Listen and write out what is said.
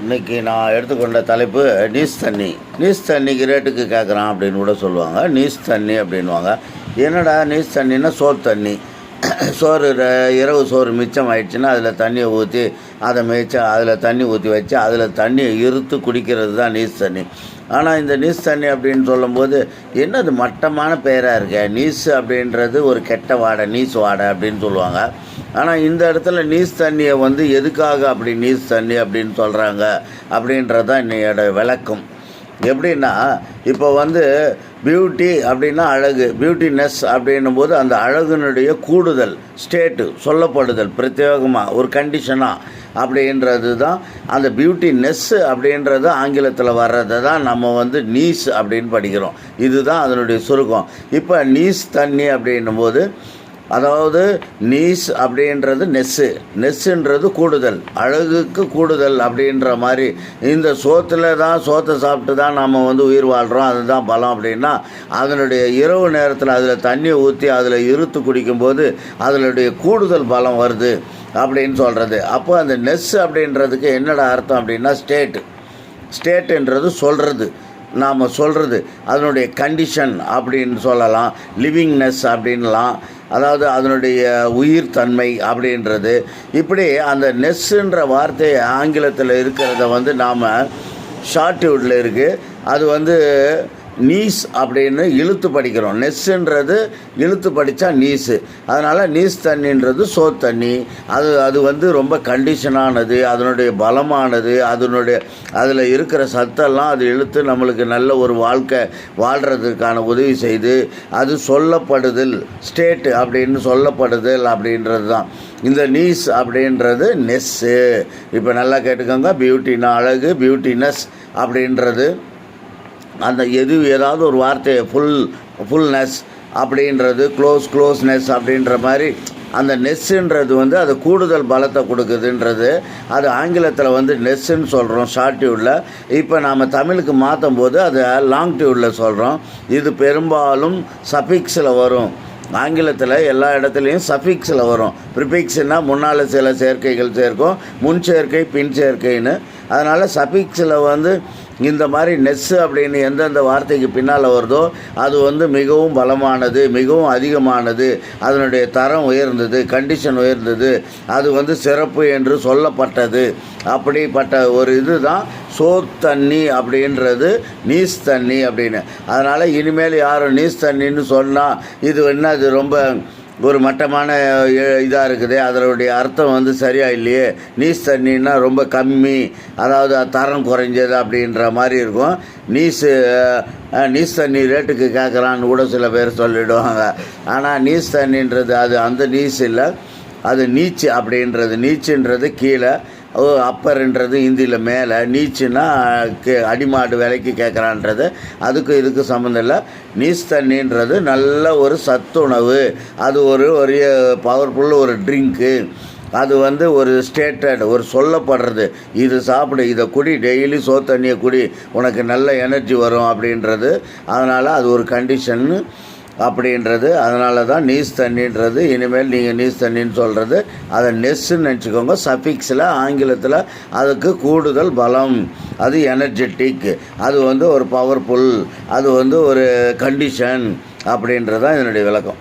இன்றைக்கி நான் எடுத்துக்கொண்ட தலைப்பு நீஸ் தண்ணி. நீஸ் தண்ணிக்கு ரேட்டுக்கு கேட்குறான் அப்படின்னு கூட சொல்லுவாங்க. நீஸ் தண்ணி அப்படின்வாங்க. என்னடா நீஸ் தண்ணின்னா சோறு தண்ணி. சோறு இரவு சோறு மிச்சம் ஆயிடுச்சுன்னா அதில் தண்ணியை ஊற்றி அதை மேய்ச்சி அதில் தண்ணி ஊற்றி வச்சு அதில் தண்ணியை இருத்து குடிக்கிறது தான் நீஸ் தண்ணி. ஆனால் இந்த நீஸ் தண்ணி அப்படின்னு சொல்லும்போது என்னது மட்டமான பெயராக இருக்க. நீஸ் அப்படின்றது ஒரு கெட்ட வாடை, நீஸ் வாடை அப்படின்னு சொல்லுவாங்க. ஆனால் இந்த இடத்துல நீஸ் தண்ணியை எதுக்காக அப்படி நீஸ் தண்ணி அப்படின்னு சொல்கிறாங்க அப்படின்றது தான் என்னையோட விளக்கம். எப்படின்னா இப்போ பியூட்டி அப்படின்னா அழகு, பியூட்டினஸ் அப்படின்னும் போது அந்த அழகுனுடைய கூடுதல் ஸ்டேட்டு சொல்லப்படுதல் பிரத்யேகமாக ஒரு கண்டிஷனாக அப்படின்றது தான் அந்த பியூட்டினஸ் அப்படின்றது ஆங்கிலத்தில் வர்றதை தான் நம்ம நீஸ் அப்படின்னு படிக்கிறோம். இதுதான் அதனுடைய சுருக்கம். இப்போ நீஸ் தண்ணி அப்படின்னும் போது அதாவது நீஸ் அப்படின்றது நெஸ்ஸுன்றது கூடுதல், அழகுக்கு கூடுதல் அப்படின்ற மாதிரி. இந்த சோத்தை சாப்பிட்டு தான் நாம் உயிர் வாழ்கிறோம், அதுதான் பலம் அப்படின்னா அதனுடைய இரவு நேரத்தில் அதில் தண்ணியை ஊற்றி அதில் இருத்து குடிக்கும்போது அதனுடைய கூடுதல் பலம் வருது அப்படின்னு சொல்கிறது. அப்போ அந்த நெஸ் அப்படின்றதுக்கு என்னடா அர்த்தம் அப்படின்னா ஸ்டேட்டுன்றது சொல்கிறது, நாம் சொல்கிறது அதனுடைய கண்டிஷன் அப்படின்னு சொல்லலாம், லிவிங்னஸ் அப்படின்லாம், அதாவது அதனுடைய உயிர் தன்மை அப்படின்றது. இப்படி அந்த நெஸ்ஸுன்ற வார்த்தை ஆங்கிலத்தில் இருக்கிறத நாம் ஷார்ட்வுட்டில் இருக்குது. அது நீஸ் அப்படின்னு இழுத்து படிக்கிறோம். நெஸ்ஸுன்றது இழுத்து படித்தா நீஸு. அதனால் நீஸ் தண்ணின்றது சோத் தண்ணி. அது ரொம்ப கண்டிஷனானது, அதனுடைய பலமானது, அதில் இருக்கிற சத்தெல்லாம் அது இழுத்து நம்மளுக்கு நல்ல ஒரு வாழ்க்கை வாழ்கிறதுக்கான உதவி செய்து அது சொல்லப்படுதல், ஸ்டேட்டு அப்படின்னு சொல்லப்படுதல் அப்படின்றது தான் இந்த நீஸ் அப்படின்றது நெஸ்ஸு. இப்போ நல்லா கேட்டுக்கோங்க. பியூட்டினா அழகு, பியூட்டினஸ் அப்படின்றது அந்த ஏதாவது ஒரு வார்த்தையை ஃபுல்னஸ் அப்படின்றது க்ளோஸ்னஸ் அப்படின்ற மாதிரி அந்த நெஸ்ஸுன்றது அது கூடுதல் பலத்தை கொடுக்குதுன்றது. அது ஆங்கிலத்தில் நெஸ்ஸுன்னு சொல்கிறோம் ஷார்ட் டியூடில். இப்போ நாம் தமிழுக்கு மாற்றும் போது அது லாங் டியூடில் சொல்கிறோம். இது பெரும்பாலும் சஃபிக்ஸில் வரும். ஆங்கிலத்தில் எல்லா இடத்துலையும் சஃபிக்ஸில் வரும். ப்ரிஃபிக்ஸ்னால் முன்னால் சில சேர்க்கைகள் சேர்க்கும், முன் சேர்க்கை பின் சேர்க்கைன்னு. அதனால் சஃபிக்ஸில் இந்த மாதிரி நெஸ்ஸு அப்படின்னு எந்தெந்த வார்த்தைக்கு பின்னால் வருதோ அது மிகவும் பலமானது, மிகவும் அதிகமானது, அதனுடைய தரம் உயர்ந்தது, கண்டிஷன் உயர்ந்தது, அது சிறப்பு என்று சொல்லப்பட்டது. அப்படிப்பட்ட ஒரு இது தான் சோத் தண்ணி அப்படின்றது நீஸ் தண்ணி அப்படின்னு. அதனால் இனிமேல் யாரும் நீஸ் தண்ணின்னு சொன்னால் இது ரொம்ப ஒரு மட்டமான இதாக இருக்குது, அதனுடைய அர்த்தம் சரியாக இல்லையே, நீஸ் தண்ணின்னா ரொம்ப கம்மி, அதாவது தரம் குறைஞ்சது அப்படின்ற மாதிரி இருக்கும். நீஸ் தண்ணி ரேட்டுக்கு கேட்குறான்னு கூட சில பேர் சொல்லிவிடுவாங்க. ஆனால் நீஸ் தண்ணின்றது அது அந்த நீஸ் இல்லை, அது நீச்சு அப்படின்றது. நீச்சுன்றது கீழே, அப்பர்ன்றது இந்தியில் மேலே, நீச்சுன்னா அடிமாடு விலைக்கு கேட்குறான்றது. இதுக்கு சம்மந்தம் இல்லை. நீஸ் தண்ணின்றது நல்ல ஒரு சத்துணவு, அது ஒரு பவர்ஃபுல் ஒரு ட்ரிங்க்கு. அது ஒரு ஸ்டேட்டட் ஒரு சொல்லப்படுறது, இது சாப்பிடு, இதை குடி, டெய்லி சோறு தண்ணியை குடி, உனக்கு நல்ல எனர்ஜி வரும் அப்படின்றது. அதனால் அது ஒரு கண்டிஷன்னு அப்படின்றது. அதனால தான் நீஸ் தண்ணின்றது. இனிமேல் நீங்கள் நீஸ் தண்ணின்னு சொல்கிறது அதை நெஸ்ஸுன்னு நினச்சிக்கோங்க. சஃபிக்ஸில் ஆங்கிலத்தில் அதுக்கு கூடுதல் பலம், அது எனர்ஜெட்டிக், அது ஒரு பவர்ஃபுல், அது ஒரு கண்டிஷன் அப்படின்றது தான் இதனுடைய விளக்கம்.